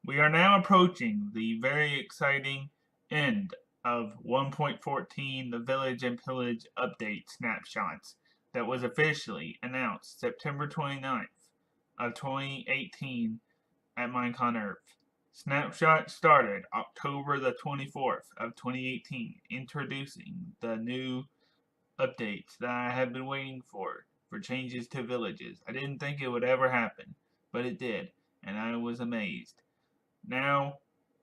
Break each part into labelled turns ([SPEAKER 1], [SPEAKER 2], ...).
[SPEAKER 1] We are now approaching the very exciting end of 1.14, the Village and Pillage update snapshots that was officially announced September 29th of 2018 at Minecon Earth. Snapshot started October the 24th of 2018, introducing the new updates that I have been waiting for changes to villages. I didn't think it would ever happen, but it did, and I was amazed. Now,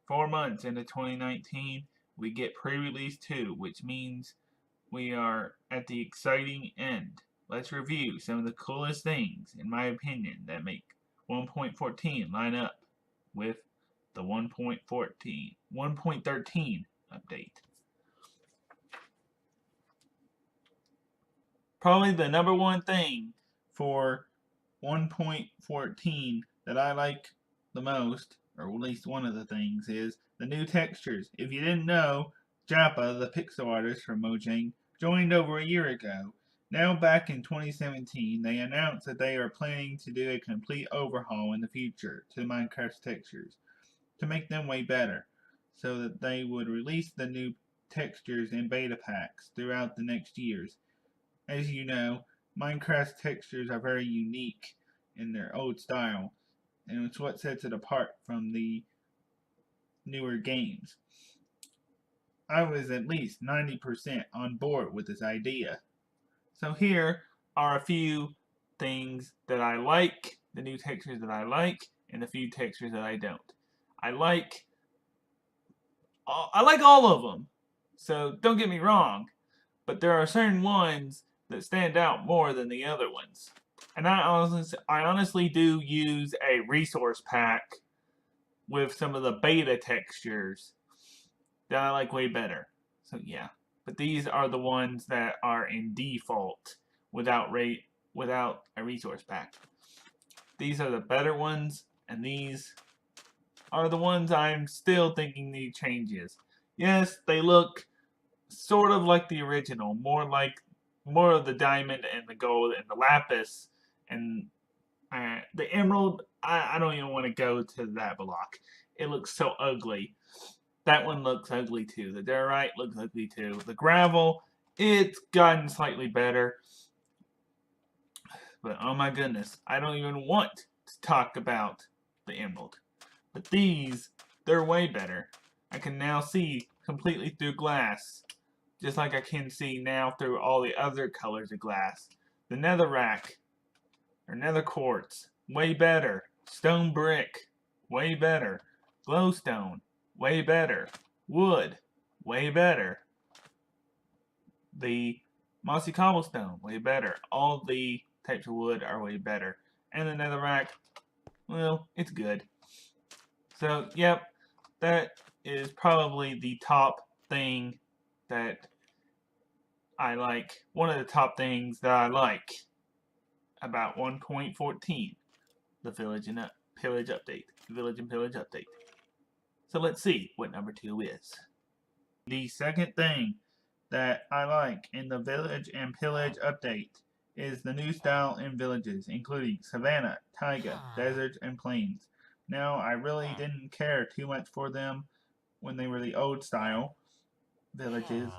[SPEAKER 1] 4 months into 2019, we get pre-release 2, which means we are at the exciting end. Let's review some of the coolest things, in my opinion, that make 1.14 line up with the 1.13 update. Probably the number one thing for 1.14 that I like the most, or at least one of the things, is the new textures. If you didn't know, Japa, the pixel artist from Mojang, joined over a year ago. Now back in 2017, they announced that they are planning to do a complete overhaul in the future to Minecraft's textures to make them way better, so that they would release the new textures in beta packs throughout the next years. As you know, Minecraft's textures are very unique in their old style, and it's what sets it apart from the newer games. I was at least 90% on board with this idea. So here are a few things that I like, the new textures that I like, and a few textures that I don't. I like all of them, so don't get me wrong, but there are certain ones that stand out more than the other ones. And I honestly do use a resource pack with some of the beta textures that I like way better. So yeah, but these are the ones that are in default without a resource pack. These are the better ones, and these are the ones I'm still thinking need changes. Yes, they look sort of like the original, more of the diamond and the gold and the lapis and the emerald. I don't even want to go to that block. It looks so ugly. That one looks ugly too. The diorite looks ugly too. The gravel, it's gotten slightly better. But oh my goodness, I don't even want to talk about the emerald. But these, they're way better. I can now see completely through glass, just like I can see now through all the other colors of glass. The netherrack, or nether quartz, way better. Stone brick, way better. Glowstone, way better. Wood, way better. The mossy cobblestone, way better. All the types of wood are way better. And the netherrack, well, it's good. So, yep, that is probably the top thing that I like. One of the top things that I like about 1.14, the Village and Pillage update. Village and Pillage update. So let's see what number 2 is. The second thing that I like in the Village and Pillage update is the new style in villages, including savanna, taiga, deserts, and plains. Now, I really didn't care too much for them when they were the old style villages,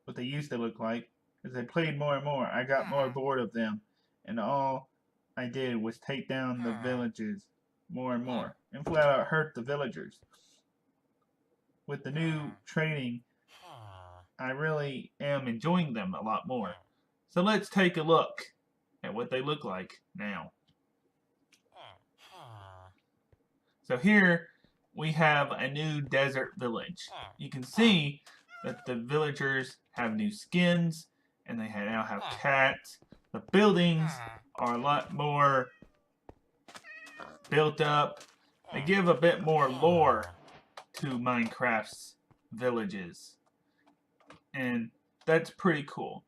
[SPEAKER 1] what they used to look like. As I played more and more, I got more bored of them, and all I did was take down the villages more and more, and flat out hurt the villagers. With the new training, I really am enjoying them a lot more. So let's take a look at what they look like now. So here we have a new desert village. You can see that the villagers have new skins, and they now have cats. The buildings are a lot more built up. They give a bit more lore to Minecraft's villages, and that's pretty cool.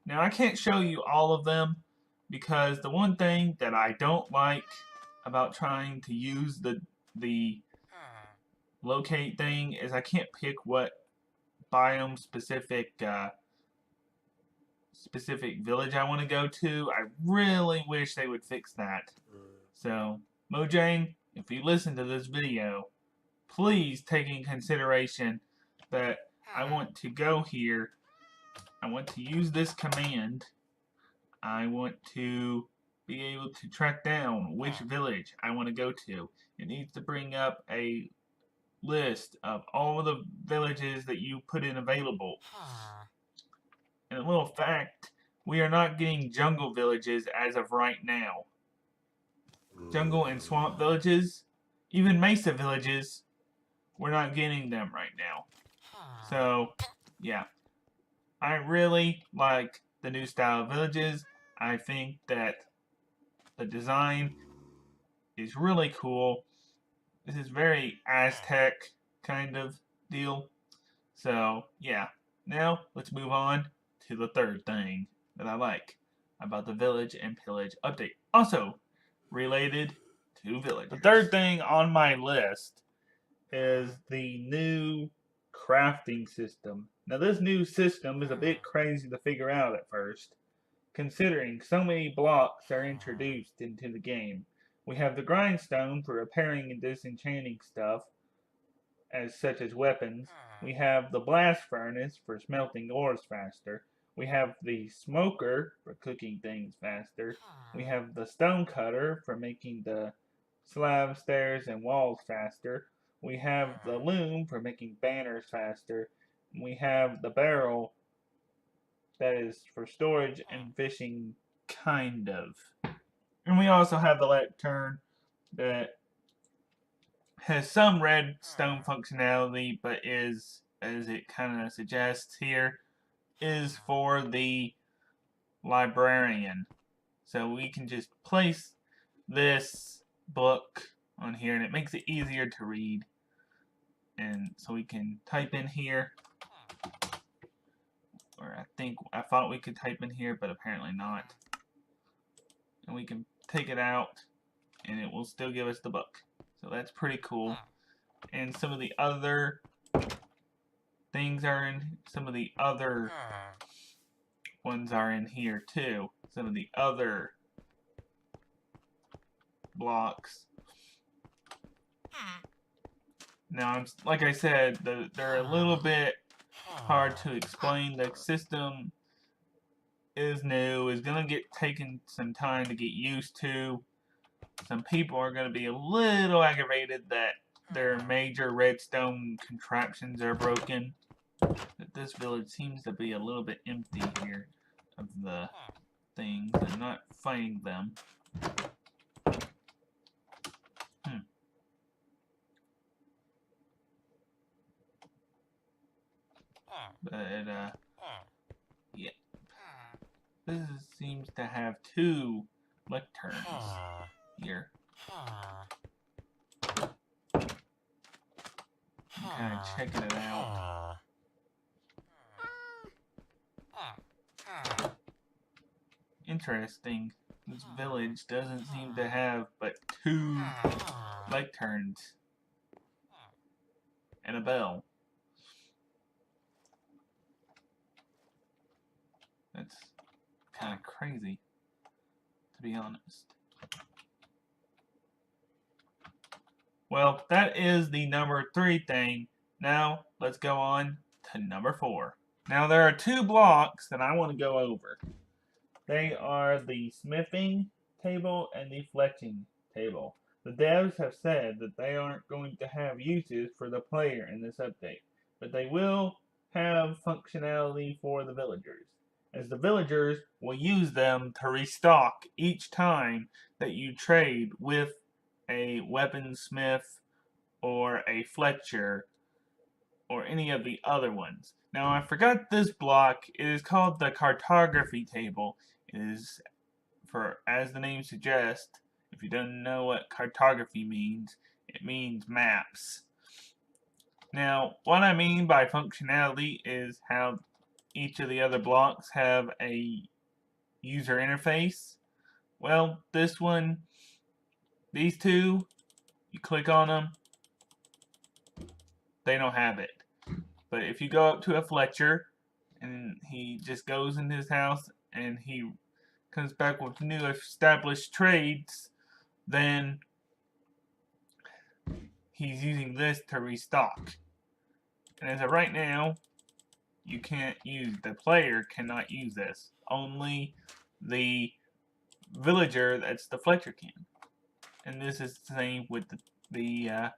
[SPEAKER 1] Now, I can't show you all of them because the one thing that I don't like about trying to use the locate thing is I can't pick what biome specific village I want to go to. I really wish they would fix that. So, Mojang, if you listen to this video, please take in consideration that I want to go here. I want to use this command. I want to be able to track down which village I want to go to. It needs to bring up a list of all of the villages that you put in available. And a little fact, we are not getting jungle villages as of right now. Jungle and swamp villages, even mesa villages, we're not getting them right now. So, yeah. I really like the new style of villages. I think that the design is really cool. This is very Aztec kind of deal. So, yeah. Now, let's move on to the third thing that I like about the Village and Pillage update. Also, related to Village. The third thing on my list is the new crafting system. Now, this new system is a bit crazy to figure out at first, considering so many blocks are introduced into the game. We have the grindstone for repairing and disenchanting stuff, such as weapons. We have the blast furnace for smelting ores faster. We have the smoker for cooking things faster. We have the stone cutter for making the slab, stairs, and walls faster. We have the loom for making banners faster. We have the barrel that is for storage and fishing, kind of. And we also have the lectern that has some redstone functionality, but is, as it kind of suggests here, is for the librarian. So we can just place this book on here, and it makes it easier to read. And so we can type in here, or I thought we could type in here, but apparently not. And we can take it out, and it will still give us the book. So that's pretty cool. And some of the other things are in, some of the other ones are in here too. Some of the other blocks. Now, like I said, they're a little bit hard to explain. The system is new, is going to get taken some time to get used to. Some people are going to be a little aggravated that their major redstone contraptions are broken. But this village seems to be a little bit empty here of the things. I'm not finding them. But, yeah. This seems to have two lecterns here. I'm kind of checking it out. Interesting. This village doesn't seem to have but two lecterns and a bell. That's kind of crazy, to be honest. Well, that is the number 3 thing. Now, let's go on to number 4. Now, there are 2 blocks that I want to go over. They are the smithing table and the fletching table. The devs have said that they aren't going to have uses for the player in this update, but they will have functionality for the villagers, as the villagers will use them to restock each time that you trade with a weaponsmith or a fletcher or any of the other ones. Now, I forgot this block. It is called the cartography table. It is, for as the name suggests, if you don't know what cartography means, it means maps. Now, what I mean by functionality is how each of the other blocks have a user interface. Well, this one, these 2, you click on them, they don't have it. But if you go up to a Fletcher, and he just goes in his house, and he comes back with new established trades, then he's using this to restock. And as of right now, you can't use, the player cannot use this. Only the villager, that's the Fletcher, can. And this is the same with the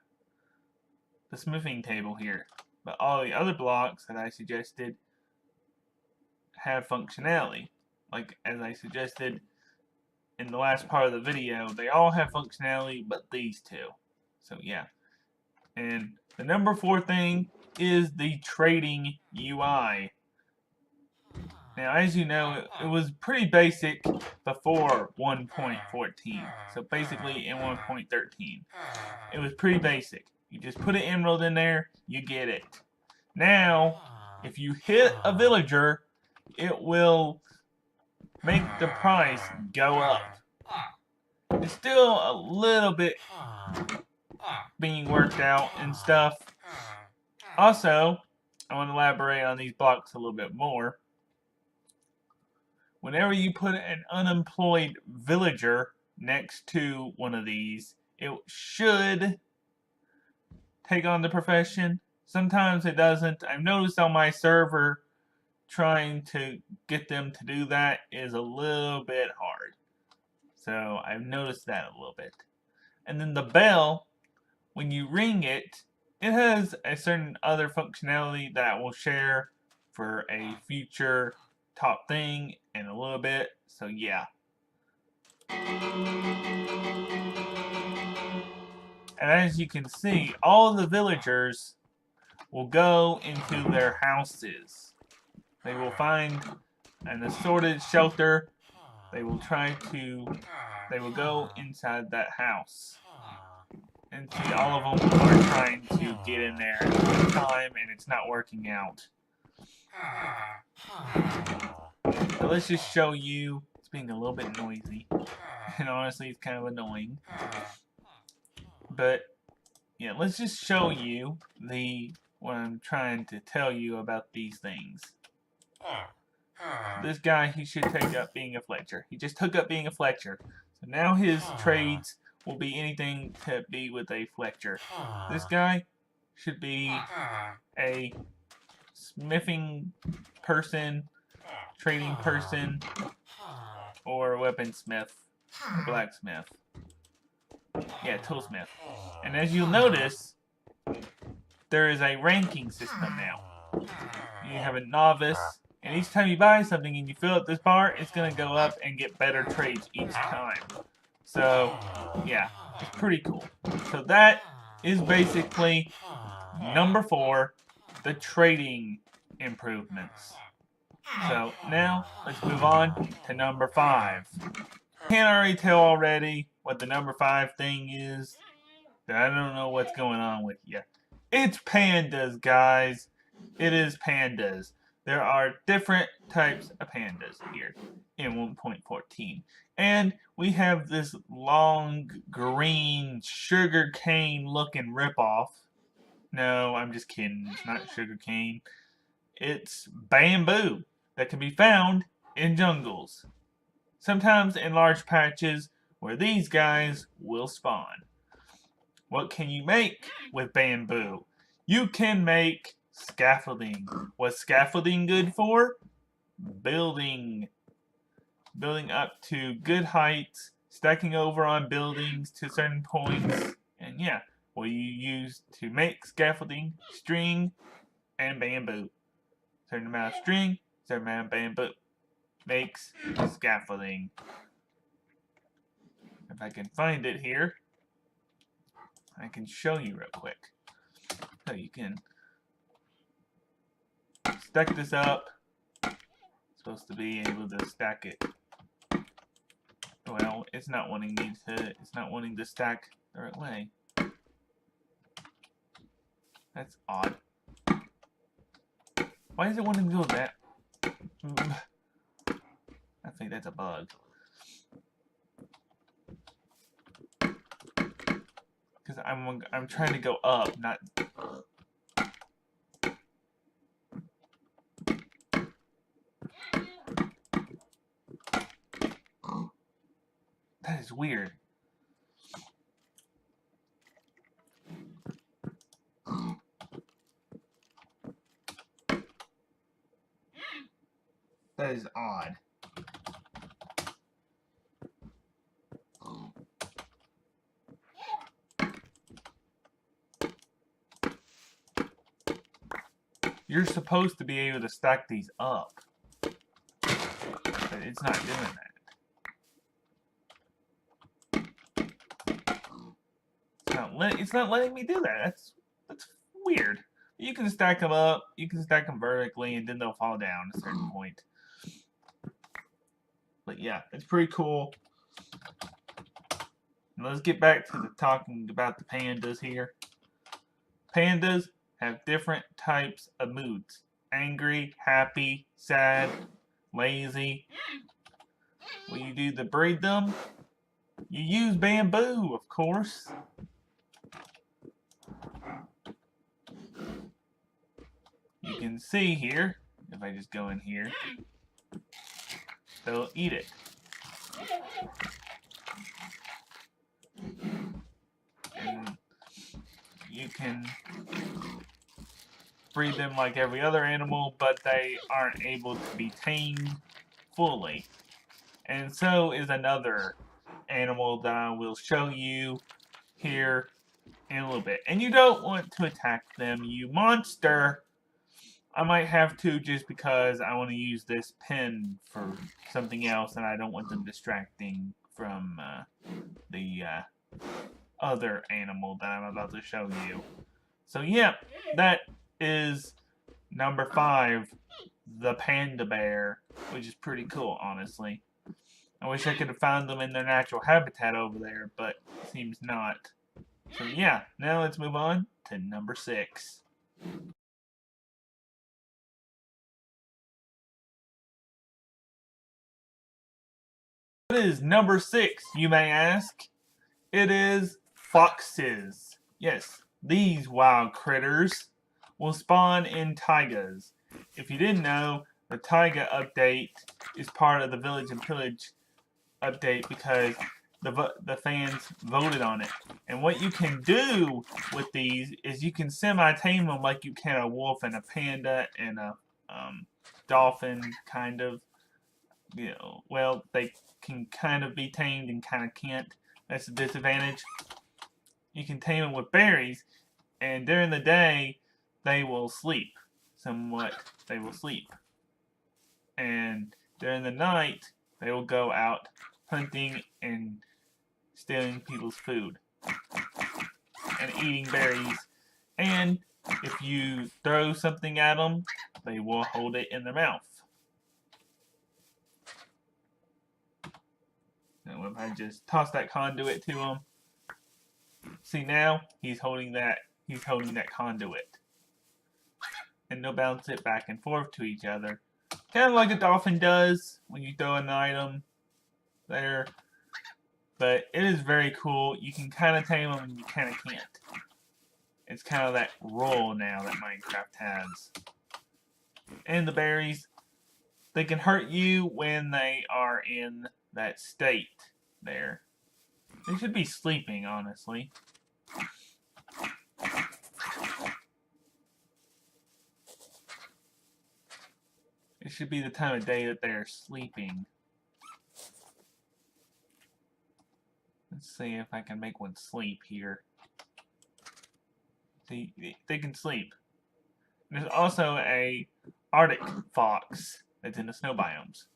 [SPEAKER 1] smithing table here. But all the other blocks that I suggested have functionality. Like as I suggested in the last part of the video, they all have functionality but these two. So yeah. And the number 4 thing is the trading UI. Now, as you know, it was pretty basic before 1.14. So basically in 1.13. It was pretty basic. You just put an emerald in there, you get it. Now, if you hit a villager, it will make the price go up. It's still a little bit being worked out and stuff. Also, I want to elaborate on these blocks a little bit more. Whenever you put an unemployed villager next to one of these, it should take on the profession. Sometimes it doesn't. I've noticed on my server trying to get them to do that is a little bit hard. So I've noticed that a little bit. And then the bell, when you ring it, it has a certain other functionality that I will share for a future top thing in a little bit. So yeah. And as you can see, all the villagers will go into their houses. They will find an assorted shelter. They will go inside that house. And see, all of them are trying to get in there at one time, and it's not working out. So let's just show you. It's being a little bit noisy. And honestly, it's kind of annoying. But, yeah, let's just show you what I'm trying to tell you about these things. This guy, he should take up being a Fletcher. He just took up being a Fletcher. So now his trades will be anything to be with a Fletcher. This guy should be a smithing person, trading person, or a weaponsmith, or blacksmith. Yeah, toolsmith. And as you'll notice, there is a ranking system now. You have a novice, and each time you buy something and you fill up this bar, it's going to go up and get better trades each time. So, yeah, it's pretty cool. So that is basically number 4, the trading improvements. So now, let's move on to number 5. Can't already tell already what the number 5 thing is. I don't know what's going on with you. It's pandas, guys. It is pandas. There are different types of pandas here in 1.14. And we have this long green sugar cane looking ripoff. No, I'm just kidding. It's not sugar cane. It's bamboo that can be found in jungles. Sometimes in large patches where these guys will spawn. What can you make with bamboo? You can make scaffolding. What's scaffolding good for? Building. Building up to good heights, stacking over on buildings to certain points, and yeah, what you use to make scaffolding, string, and bamboo. Certain amount of string, certain amount of bamboo makes scaffolding. If I can find it here, I can show you real quick. So you can stack this up. It's supposed to be able to stack it. Well, it's not wanting to stack the right way. That's odd. Why is it wanting to go that? I think that's a bug. Because I'm trying to go up, not. That is weird. That is odd. You're supposed to be able to stack these up, but it's not doing that. It's not letting me do that. That's weird. You can stack them up. You can stack them vertically, and then they'll fall down at a certain point. But yeah, it's pretty cool. And let's get back to the talking about the pandas here. Pandas have different types of moods: angry, happy, sad, lazy. When you do to breed them, you use bamboo, of course. You can see here, if I just go in here, they'll eat it. And you can breed them like every other animal, but they aren't able to be tamed fully. And so is another animal that I will show you here in a little bit. And you don't want to attack them, you monster! I might have to just because I want to use this pen for something else and I don't want them distracting from the other animal that I'm about to show you. So yeah, that is number 5, the panda bear, which is pretty cool, honestly. I wish I could have found them in their natural habitat over there, but it seems not. So yeah, now let's move on to number 6. What is number 6, you may ask? It is foxes. Yes, these wild critters will spawn in taigas. If you didn't know, the taiga update is part of the Village and Pillage update because the fans voted on it. And what you can do with these is you can semi-tame them like you can a wolf and a panda and a dolphin, kind of. You know, well, they can kind of be tamed and kind of can't. That's a disadvantage. You can tame them with berries, and during the day, they will sleep. Somewhat, they will sleep. And during the night, they will go out hunting and stealing people's food. And eating berries. And if you throw something at them, they will hold it in their mouth. Now if I just toss that conduit to him, see now he's holding that conduit, and they'll bounce it back and forth to each other, kind of like a dolphin does when you throw an item there. But it is very cool. You can kind of tame them and you kind of can't. It's kind of that role now that Minecraft has. And the berries, they can hurt you when they are in that state there. They should be sleeping, honestly. It should be the time of day that they're sleeping. Let's see if I can make one sleep here. See, they can sleep. There's also a Arctic fox that's in the snow biomes.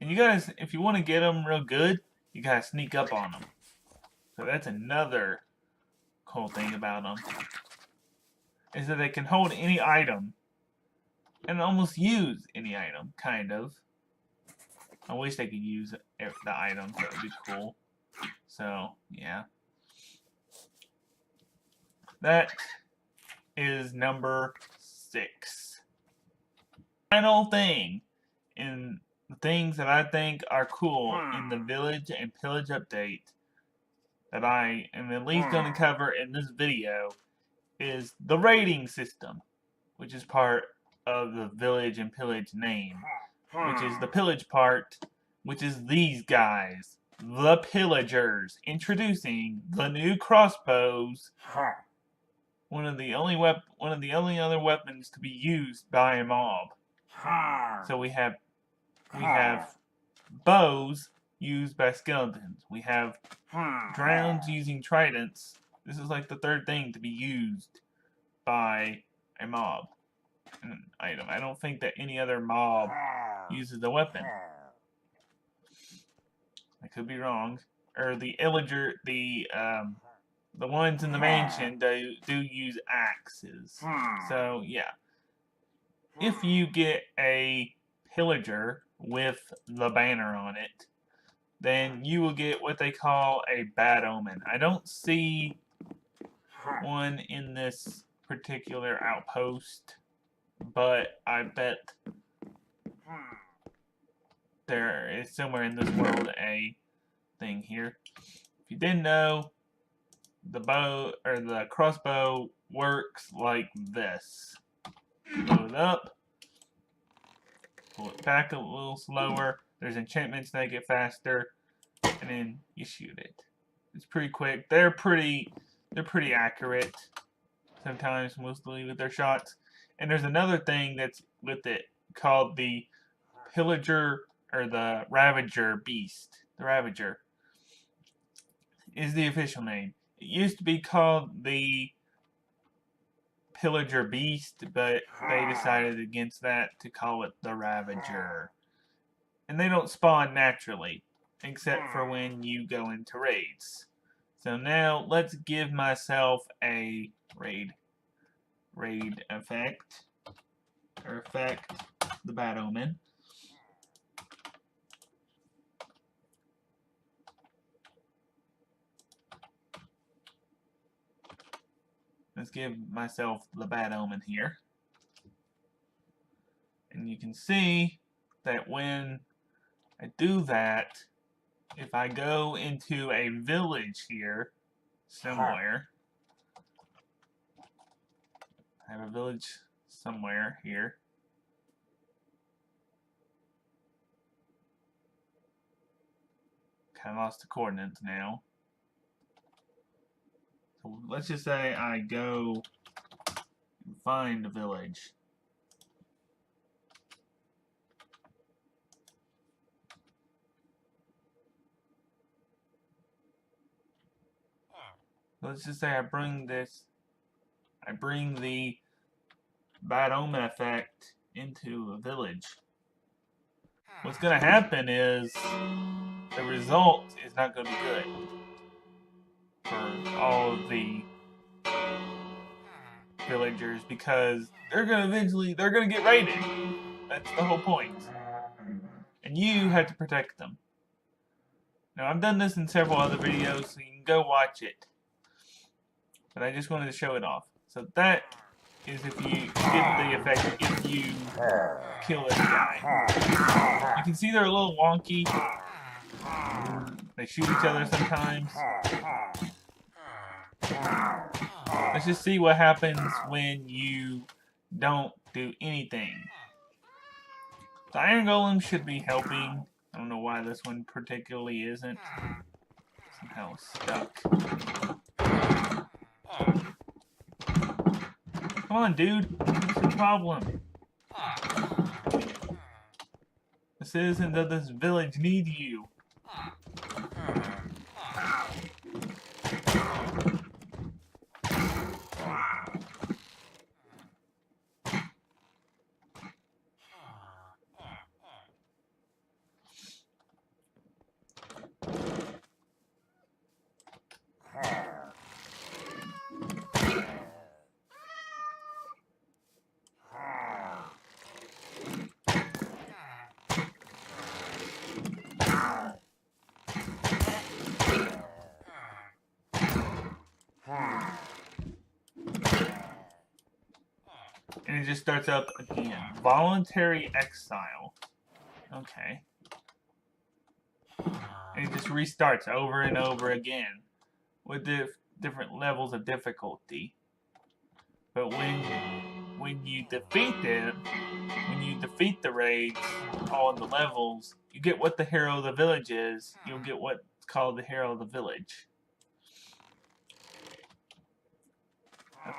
[SPEAKER 1] And you guys, if you want to get them real good, you gotta sneak up on them. So that's another cool thing about them. Is that they can hold any item. And almost use any item, kind of. I wish they could use the items, that would be cool. So, yeah. That is number 6. Final thing in the things that I think are cool in the Village and Pillage update that I am at least going to cover in this video is the rating system, which is part of the Village and Pillage name, which is the pillage part, which is these guys, the pillagers, introducing the new crossbows, one of the only other weapons to be used by a mob. So we have we have bows used by skeletons. We have drowns using tridents. This is like the third thing to be used by a mob. An item. I don't think that any other mob uses a weapon. I could be wrong. Or the illager, the ones in the mansion do use axes. So yeah, if you get a pillager with the banner on it, then you will get what they call a bad omen. I don't see one in this particular outpost, but I bet there is somewhere in this world a thing here. If you didn't know, the bow or the crossbow works like this. Load it up, pull it back a little slower. There's enchantments that make it faster, and then you shoot it. It's pretty quick. They're pretty accurate sometimes, mostly with their shots. And there's another thing that's with it called the pillager or the ravager beast. The ravager is the official name. It used to be called the pillager beast, but they decided against that to call it the ravager. And they don't spawn naturally, except for when you go into raids. So now let's give myself a raid effect, or effect the bad omen. Let's give myself the bad omen here. And you can see that when I do that, if I go into a village here, somewhere, I have a village somewhere here. Kind of lost the coordinates now. So let's just say I go and find a village. Let's just say I bring the bad omen effect into a village. What's going to happen is the result is not going to be good for all of the villagers, because they're going to get raided. That's the whole point. And you have to protect them. Now, I've done this in several other videos, so you can go watch it. But I just wanted to show it off. So that is if you get the effect if you kill this guy. You can see they're a little wonky. They shoot each other sometimes. Let's just see what happens when you don't do anything. The Iron Golem should be helping. I don't know why this one particularly isn't. Somehow stuck. Come on, dude. What's the problem? The citizens of this village need you. And it just starts up again. Voluntary exile. Okay. And it just restarts over and over again with different levels of difficulty. But when you defeat them, when you defeat the raids, all the levels, you get what the hero of the village is. You'll get what's called the hero of the village. Okay.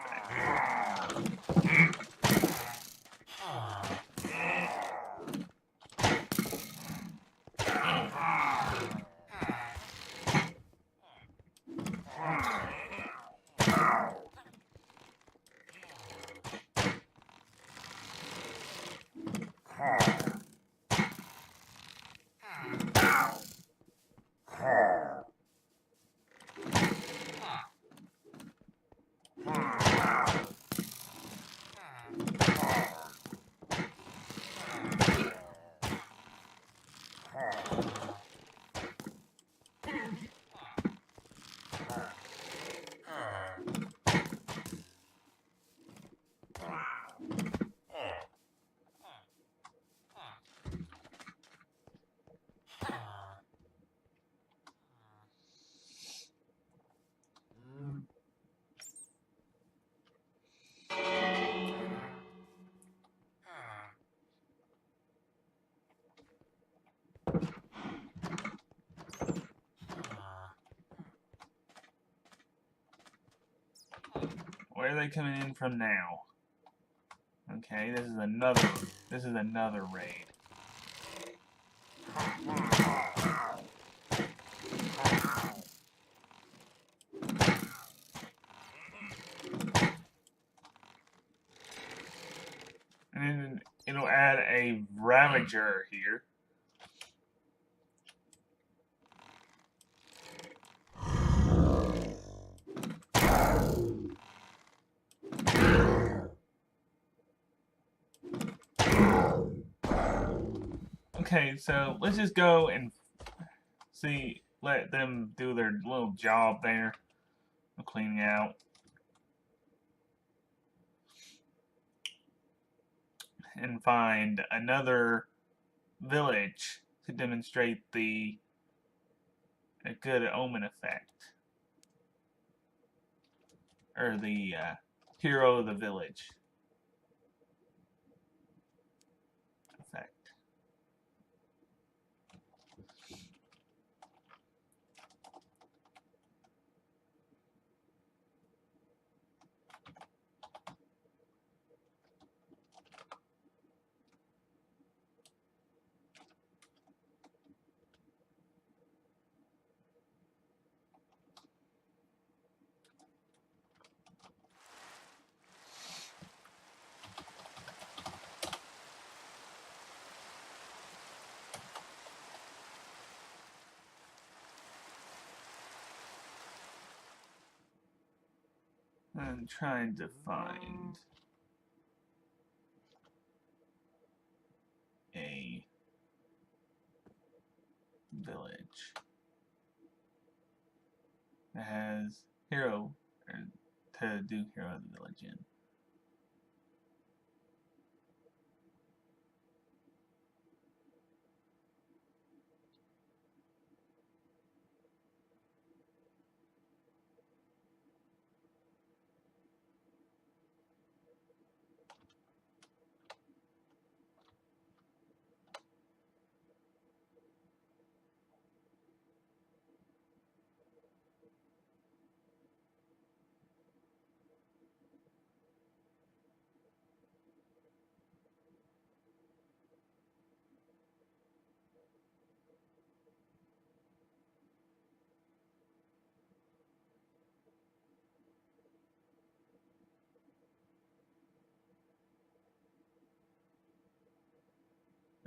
[SPEAKER 1] where are they coming in from now? Okay, this is another raid. And then it'll add a Ravager here. Okay, so let's just go and see, let them do their little job there of cleaning out. And find another village to demonstrate a good omen effect. Or the hero of the village effect. I'm trying to find a village that has hero, or to do hero of the village in.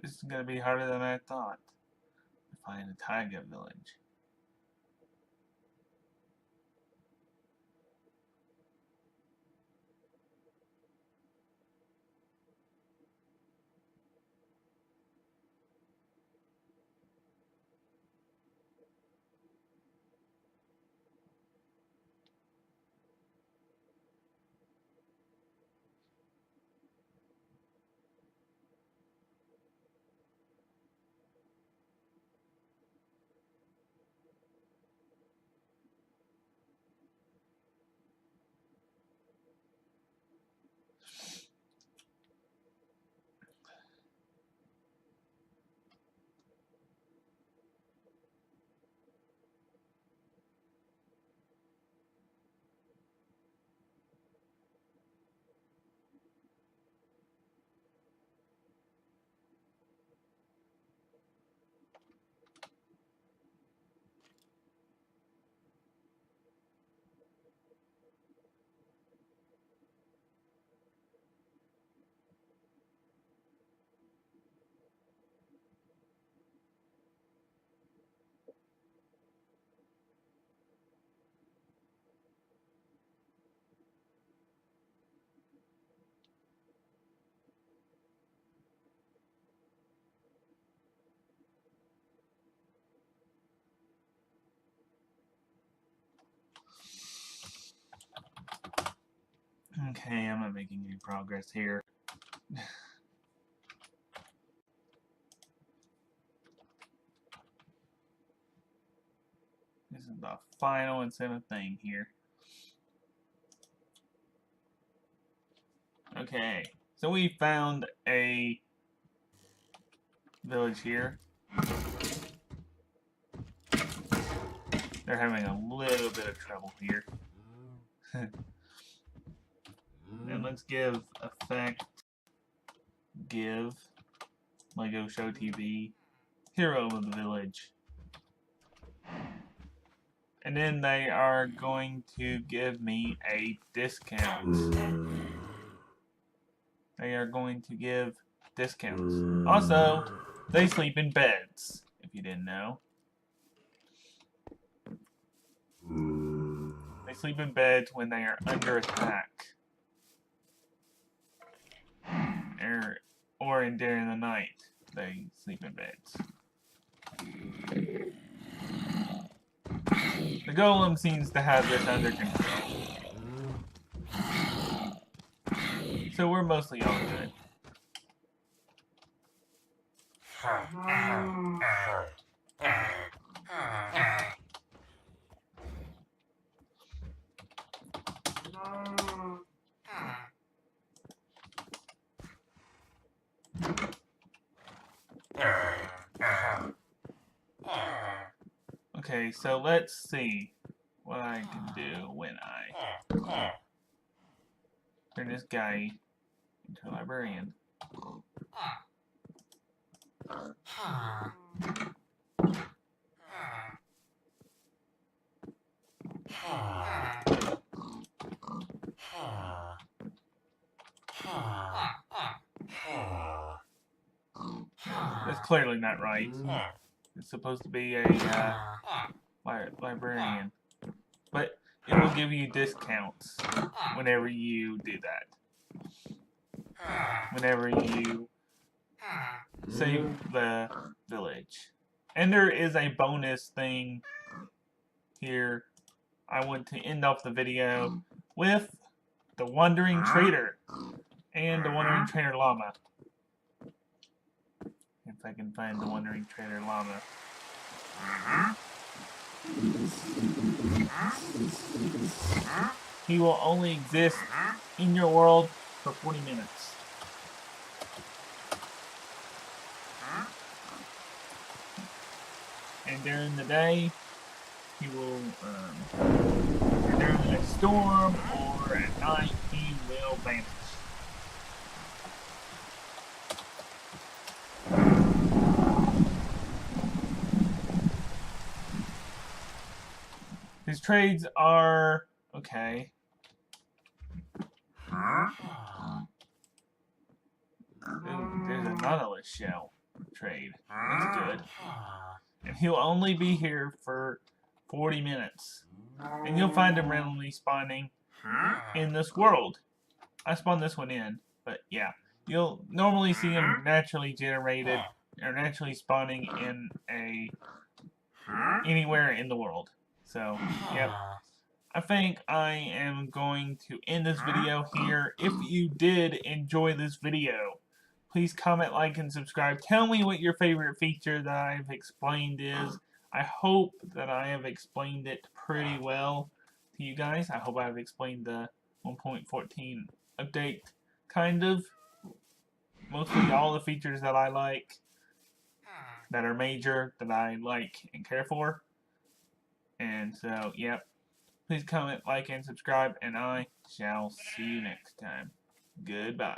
[SPEAKER 1] This is gonna be harder than I thought to find a taiga village. Okay, I'm not making any progress here. This is the final incentive thing here. Okay, so we found a village here. They're having a little bit of trouble here. let's give effect, give, Lego Show TV, hero of the village. And then they are going to give me a discount. They are going to give discounts. Also, they sleep in beds, if you didn't know. They sleep in beds when they are under attack. Or during the night, they sleep in beds. The golem seems to have this under control. So we're mostly all good. Okay, so let's see what I can do when I turn this guy into a librarian. That's clearly not right. It's supposed to be a librarian. But it will give you discounts whenever you do that. Whenever you save the village. And there is a bonus thing here. I want to end off the video with the Wandering Trader and the Wandering Trader Llama. If I can find the Wandering Trader Llama. He will only exist in your world for 40 minutes. And during the day, he will, during a storm or at night, he will vanish. His trades are okay. There's a Nautilus shell trade. That's good. And he'll only be here for 40 minutes. And you'll find him randomly spawning in this world. I spawned this one in, but yeah. You'll normally see him naturally generated or naturally spawning in anywhere in the world. So, yep. I think I am going to end this video here. If you did enjoy this video, please comment, like, and subscribe. Tell me what your favorite feature that I've explained is. I hope that I have explained it pretty well to you guys. I hope I've explained the 1.14 update, kind of. Mostly all the features that I like, that are major, that I like and care for. And so, yep. Please comment, like, and subscribe, and I shall see you next time. Goodbye.